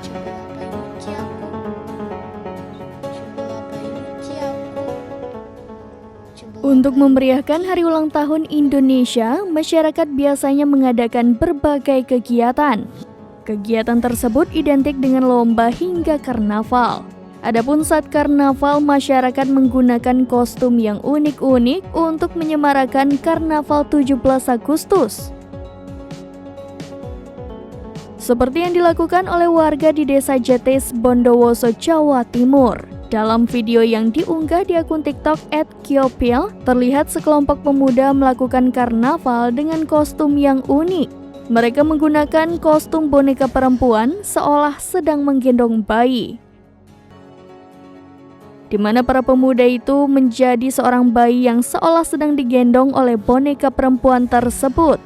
Coba ngapain uji aku? Coba ngapain uji aku? Coba Untuk ngapain memeriahkan hari ulang tahun Indonesia, masyarakat biasanya mengadakan berbagai kegiatan. Kegiatan tersebut identik dengan lomba hingga karnaval. Adapun saat karnaval, masyarakat menggunakan kostum yang unik-unik untuk menyemarakan Karnaval 17 Agustus. Seperti yang dilakukan oleh warga di Desa Jetis, Bondowoso, Jawa Timur. Dalam video yang diunggah di akun TikTok @kiopil, terlihat sekelompok pemuda melakukan karnaval dengan kostum yang unik. Mereka menggunakan kostum boneka perempuan seolah sedang menggendong bayi, di mana para pemuda itu menjadi seorang bayi yang seolah sedang digendong oleh boneka perempuan tersebut.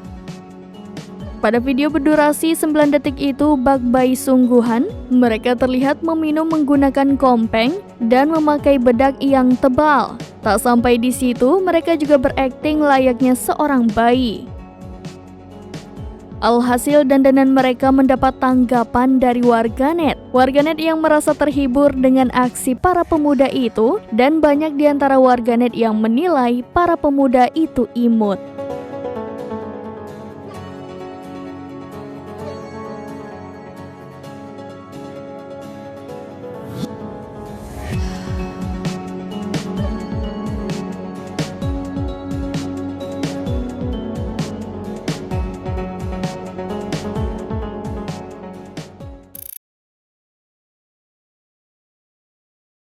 Pada video berdurasi 9 detik itu, bak bayi sungguhan, mereka terlihat meminum menggunakan kompeng dan memakai bedak yang tebal. Tak sampai di situ, mereka juga berakting layaknya seorang bayi. Alhasil dandanan mereka mendapat tanggapan dari warganet. Warganet yang merasa terhibur dengan aksi para pemuda itu, dan banyak di antara warganet yang menilai para pemuda itu imut.